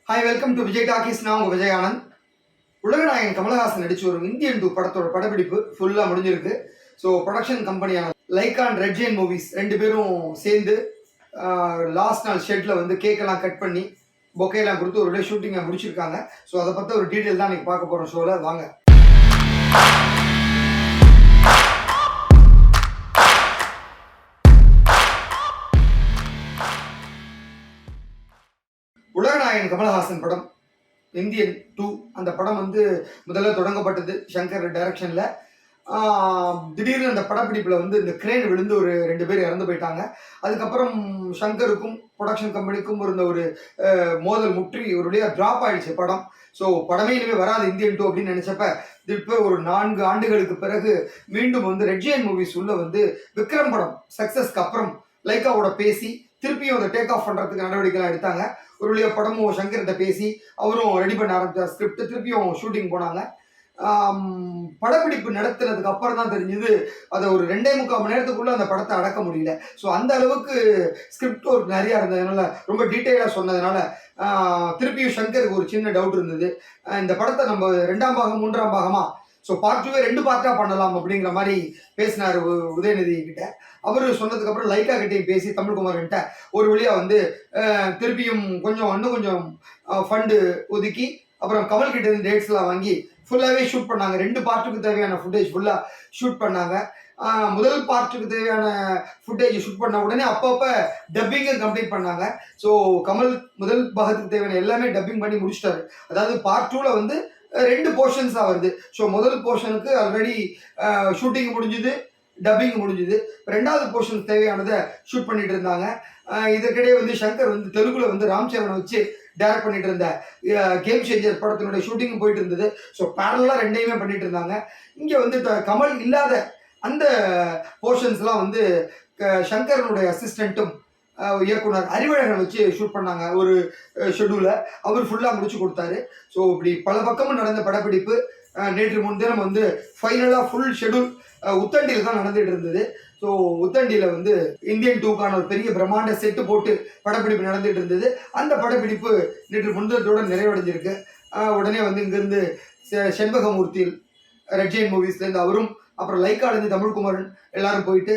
Hi, welcome to Vijay talkies. நான் உங்கள் விஜய் ஆனந்த். உலகநாயகன் கமலஹாசன் நடிச்சு வரும் இந்தியன் 2 படத்தோட படப்பிடிப்பு ஃபுல்லாக முடிஞ்சிருக்கு. ஸோ ப்ரொடக்ஷன் கம்பெனியான லைக்கா அண்ட் ரெட் ஜெயின் மூவிஸ் ரெண்டு பேரும் சேர்ந்து லாஸ்ட் நாள் ஷெட்டில் வந்து கேக்கெல்லாம் கட் பண்ணி பொக்கையெல்லாம் கொடுத்து ஒரு ஷூட்டிங்கை முடிச்சிருக்காங்க. ஸோ அதை பற்றி ஒரு டீட்டெயில் தான் நீங்கள் பார்க்க போகிறோம் ஷோவில். வாங்க. உலகநாயகன் கமலஹாசன் படம் இந்தியன் 2. அந்த படம் வந்து முதல்ல தொடங்கப்பட்டது சங்கர் டைரக்ஷனில். திடீர்னு அந்த படப்பிடிப்பில் வந்து இந்த கிரேன் விழுந்து ஒரு 2 பேர் இறந்து போயிட்டாங்க. அதுக்கப்புறம் சங்கருக்கும் ப்ரொடக்ஷன் கம்பெனிக்கும் இருந்த ஒரு மோதல் முற்றி ஒரு வழியாக ட்ராப் ஆயிடுச்சு படம். ஸோ படமே இனிமேல் வராது இந்தியன் 2 அப்படின்னு நினச்சப்ப இப்போ ஒரு 4 ஆண்டுகளுக்கு பிறகு மீண்டும் வந்து ரெட் ஜெயின் மூவிஸ் உள்ள வந்து விக்ரம் படம் சக்ஸஸ்க்கு அப்புறம் லைக்காவோட பேசி திருப்பியும் அதை டேக் ஆஃப் பண்ணுறதுக்கு நடவடிக்கைலாம் எடுத்தாங்க. ஒரு வழியாக படமும் சங்கர்கிட்ட பேசி அவரும் ரெடி பண்ண ஆரம்பித்தார் ஸ்கிரிப்ட். திருப்பியும் ஷூட்டிங் போனாங்க. படப்பிடிப்பு நடத்துனதுக்கு அப்புறம் தான் தெரிஞ்சது அதை ஒரு 2.25 மணி நேரத்துக்குள்ள அந்த படத்தை அடக்க முடியல. ஸோ அந்த அளவுக்கு ஸ்கிரிப்ட் ஒர்க் நிறையா இருந்ததுனால, ரொம்ப டீட்டெயிலாக சொன்னதுனால திருப்பியும் சங்கருக்கு ஒரு சின்ன டவுட் இருந்தது. இந்த படத்தை நம்ம 2ஆம் பாகம் 3ஆம் பாகமா ஸோ பார்ட் 2 2 பார்ட்டாக பண்ணலாம் அப்படிங்கிற மாதிரி பேசினார் உதயநிதி கிட்ட. அவர் சொன்னதுக்கப்புறம் லைக்கா கிட்டையும் பேசி தமிழ்குமார்கிட்ட ஒரு வழியாக வந்து திருப்பியும் இன்னும் கொஞ்சம் ஃபண்டு ஒதுக்கி அப்புறம் கமல் கிட்ட இருந்து டேட்ஸ்லாம் வாங்கி ஃபுல்லாகவே ஷூட் பண்ணாங்க. 2 பார்ட்டுக்கு தேவையான ஃபுட்டேஜ் ஃபுல்லாக ஷூட் பண்ணாங்க. முதல் பார்ட்டுக்கு தேவையான ஃபுட்டேஜ் ஷூட் பண்ண உடனே அப்பப்போ டப்பிங்கும் கம்ப்ளீட் பண்ணாங்க. ஸோ கமல் முதல் பாகத்துக்கு தேவையான எல்லாமே டப்பிங் பண்ணி முடிச்சிட்டாரு. அதாவது பார்ட் 2ல் வந்து 2 போர்ஷன்ஸாக வருது. ஸோ முதல் போர்ஷனுக்கு ஆல்ரெடி ஷூட்டிங் முடிஞ்சுது, டப்பிங் முடிஞ்சுது. 2வது போர்ஷனுக்கு தேவையானதை ஷூட் பண்ணிட்டு இருந்தாங்க. இதற்கிடையே வந்து சங்கர் வந்து தெலுங்குல வந்து ராம் சரணை வச்சு டைரக்ட் பண்ணிட்டு இருந்த கேம் சேஞ்சர் படத்தினுடைய ஷூட்டிங் போயிட்டு இருந்தது. ஸோ பேரலாக 2யுமே பண்ணிட்டு இருந்தாங்க. இங்கே வந்து கமல் இல்லாத அந்த போர்ஷன்ஸ்லாம் வந்து சங்கரனுடைய அசிஸ்டண்ட்டும் இயக்குனர் அறிவழகன் வச்சு ஷூட் பண்ணாங்க ஒரு ஷெடியூலை. அவர் ஃபுல்லாக முடிச்சு கொடுத்தாரு. ஸோ இப்படி பல பக்கமும் நடந்த படப்பிடிப்பு நேற்று முன்தினம் வந்து ஃபைனலாக ஃபுல் ஷெடியூல் உத்தண்டியில் தான் நடந்துகிட்டு இருந்தது. ஸோ உத்தண்டியில் வந்து இந்தியன் 2க்கான ஒரு பெரிய பிரம்மாண்ட செட்டு போட்டு படப்பிடிப்பு நடந்துகிட்டு இருந்தது. அந்த படப்பிடிப்பு நேற்று முன்தினத்தோட நிறைவடைஞ்சிருக்கு. உடனே வந்து இங்கேருந்து செண்பகமூர்த்தி ரெட் ஜெயின் மூவிஸ்லேருந்து அவரும் அப்புறம் லைக்காலேருந்து தமிழ்குமாரன் எல்லாரும் போயிட்டு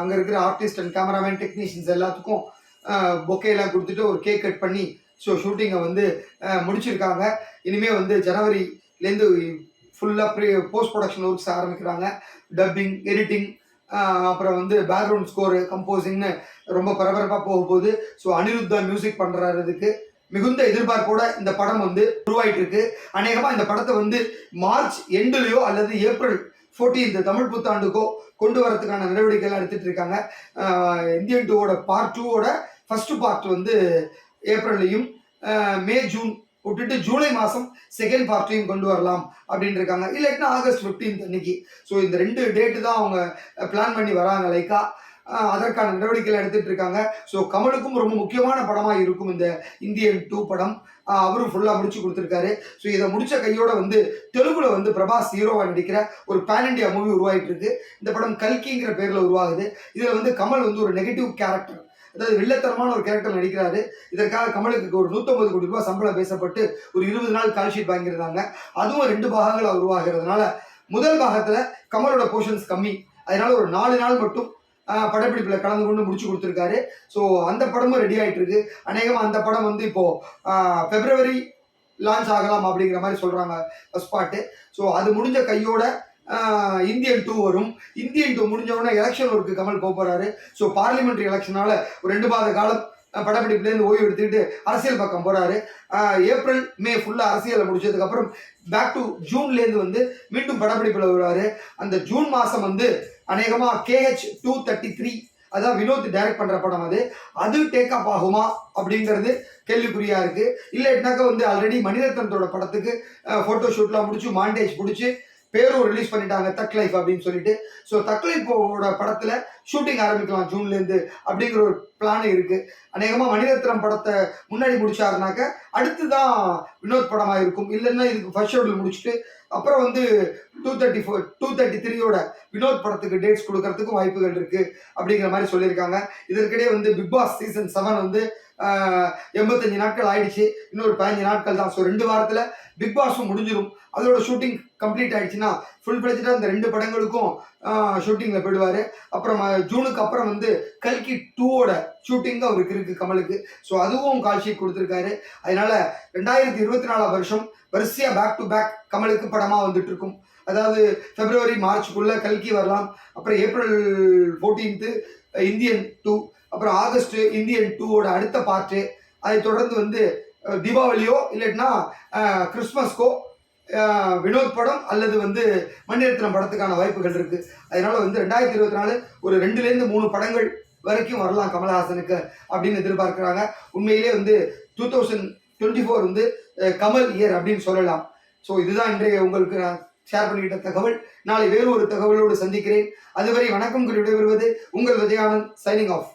அங்கே இருக்கிற ஆர்டிஸ்ட் அண்ட் கேமராமேன் டெக்னீஷியன்ஸ் எல்லாத்துக்கும் பொக்கேலாம் கொடுத்துட்டு ஒரு கேக் கட் பண்ணி ஸோ ஷூட்டிங்கை வந்து முடிச்சிருக்காங்க. இனிமேல் வந்து ஜனவரிலேருந்து ஃபுல்லாக போஸ்ட் ப்ரொடக்ஷன் ஒர்க்ஸ் ஆரம்பிக்கிறாங்க. டப்பிங், எடிட்டிங், அப்புறம் வந்து பேக்ரவுண்ட் ஸ்கோரு, கம்போசிங்னு ரொம்ப பரபரப்பாக போக போகுது. ஸோ அனிருத்தா மியூசிக் பண்ணுறதுக்கு மிகுந்த எதிர்பார்ப்போட இந்த படம் வந்து உருவாயிட்டு இருக்கு. அநேகமாக இந்த படத்தை வந்து மார்ச் எண்டுலையோ அல்லது ஏப்ரல் 14 தமிழ் புத்தாண்டுக்கோ கொண்டு வரதுக்கான நடவடிக்கைலாம் எடுத்துட்டு இருக்காங்க. இந்தியன் 2வோட பார்ட் 2வோட ஃபர்ஸ்ட் பார்ட் வந்து ஏப்ரல்லையும் மே ஜூன் விட்டுட்டு ஜூலை மாதம் செகண்ட் பார்ட்டையும் கொண்டு வரலாம் அப்படின்னு இருக்காங்க. இல்லாட்டினா ஆகஸ்ட் 15 அன்னைக்கு. ஸோ இந்த 2 டேட்டு தான் அவங்க பிளான் பண்ணி வராங்க லைக்கா. அதற்கான நடவடிக்கைகள் எடுத்துட்டு இருக்காங்க. ஸோ கமலுக்கும் ரொம்ப முக்கியமான படமாக இருக்கும் இந்த இந்தியன் 2 படம். அவரும் ஃபுல்லாக முடிச்சு கொடுத்துருக்காரு. ஸோ இதை முடிச்ச கையோட வந்து தெலுங்குல வந்து பிரபாஸ் ஹீரோவாக நடிக்கிற ஒரு பேன் இண்டியா மூவி உருவாகிட்டு இருக்கு. இந்த படம் கல்கிங்கிற பேரில் உருவாகுது. இதில் வந்து கமல் வந்து ஒரு நெகட்டிவ் கேரக்டர், அதாவது வில்லத்தனமான ஒரு கேரக்டர் நடிக்கிறாரு. இதற்காக கமலுக்கு ஒரு 150 கோடி ரூபாய் சம்பளம் பேசப்பட்டு ஒரு 20 நாள் கால்ஷீட் வாங்கியிருந்தாங்க. அதுவும் 2 பாகங்களாக உருவாகிறதுனால முதல் பாகத்தில் கமலோட போர்ஷன்ஸ் கம்மி, அதனால ஒரு 4 நாள் மட்டும் படப்பிடிப்பில் கலந்து கொண்டு முடிச்சு கொடுத்துருக்காரு. ஸோ அந்த படமும் ரெடி ஆகிட்டு இருக்கு. அநேகமாக அந்த படம் வந்து இப்போது பிப்ரவரி லான்ச் ஆகலாம் அப்படிங்கிற மாதிரி சொல்கிறாங்க ஃபர்ஸ்ட் பார்ட்டு. ஸோ அது முடிஞ்ச கையோட இந்தியன் 2 வரும். இந்தியன் 2 முடிஞ்சவொடனே எலெக்ஷன் ஒர்க்கு கமல் போகிறாரு. ஸோ பார்லிமெண்ட்ரி எலெக்ஷனால ஒரு 2 மாத காலம் படப்பிடிப்புலேருந்து ஓய்வு எடுத்துக்கிட்டு அரசியல் பக்கம் போகிறாரு. ஏப்ரல் மே ஃபுல்லாக அரசியலை முடிச்சதுக்கப்புறம் பேக் டு ஜூன்லேருந்து வந்து மீண்டும் படப்பிடிப்பில் வருவார். அந்த ஜூன் மாதம் வந்து அநேகமாக KH 233 அதான் வினோத் டைரக்ட் பண்ணுற படம் அது டேக் அப் ஆகுமா அப்படிங்கிறது கேள்விக்குறியாக இருக்குது. இல்லைனாக்கா வந்து ஆல்ரெடி மணிரத்னத்தோட படத்துக்கு ஃபோட்டோ ஷூட்லாம் முடிச்சு மாண்டேஜ் பிடிச்சி பேரும் ரிலீஸ் பண்ணிட்டாங்க, தக் லைஃப் அப்படின்னு சொல்லிட்டு. ஸோ தக் லைஃபோட படத்தில் ஷூட்டிங் ஆரம்பிக்கலாம் ஜூன்லேருந்து அப்படிங்கிற ஒரு பிளான் இருக்குது. அநேகமாக மணிரத்னம் படத்தை முன்னாடி முடிச்சாருனாக்க அடுத்து தான் வினோத் படமாக இருக்கும். இல்லைன்னா இதுக்கு ஃபர்ஸ்ட் ஷெடியூல் முடிச்சுட்டு அப்புறம் வந்து 233யோட வினோத் படத்துக்கு டேட்ஸ் கொடுக்கறதுக்கும் வாய்ப்புகள் இருக்குது அப்படிங்கிற மாதிரி சொல்லியிருக்காங்க. இதற்கிடையே வந்து பிக் பாஸ் சீசன் 7 வந்து 85 நாட்கள் ஆயிடுச்சு, இன்னொரு 15 நாட்கள் தான். ஸோ 2 வாரத்தில் பிக் பாஸும் முடிஞ்சிடும். அதோட ஷூட்டிங் கம்ப்ளீட் ஆயிடுச்சுன்னா ஃபுல் ஃபிளெஜ்டாக இந்த 2 படங்களுக்கும் ஷூட்டிங்கில் போயிடுவார். அப்புறம் ஜூனுக்கு அப்புறம் வந்து கல்கி 2வோட ஷூட்டிங் அவருக்கு இருக்குது கமலுக்கு. ஸோ அதுவும் கால் ஷீட் கொடுத்துருக்காரு. அதனால 2024 வருஷம் வரிசையாக பேக் டு பேக் கமலுக்கு படமாக வந்துட்டு இருக்கும். அதாவது பிப்ரவரி மார்ச்சுக்குள்ள கல்கி வரலாம், அப்புறம் ஏப்ரல் 14 இந்தியன் 2, அப்புறம் ஆகஸ்ட் இந்தியன் 2வோட அடுத்த பார்ட்டு, அதை தொடர்ந்து வந்து தீபாவளியோ இல்லைன்னா கிறிஸ்மஸ்க்கோ வினோத் படம் அல்லது வந்து மணிரத்னம் படத்துக்கான வாய்ப்புகள் இருக்கு. அதனால வந்து 2024 ஒரு 2லேருந்து 3 படங்கள் வரைக்கும் வரலாம் கமலஹாசனுக்கு அப்படின்னு எதிர்பார்க்கிறாங்க. உண்மையிலே வந்து 2024 வந்து கமல் இயர் அப்படின்னு சொல்லலாம். ஸோ இதுதான் இன்றைய உங்களுக்கு நான் ஷேர் பண்ணிக்கிட்ட தகவல். நாளை வேறு ஒரு தகவலோடு சந்திக்கிறேன். அதுவரை வணக்கம் கூறி விடைபெறுவது உங்கள் விஜயானந்த், சைனிங் ஆஃப்.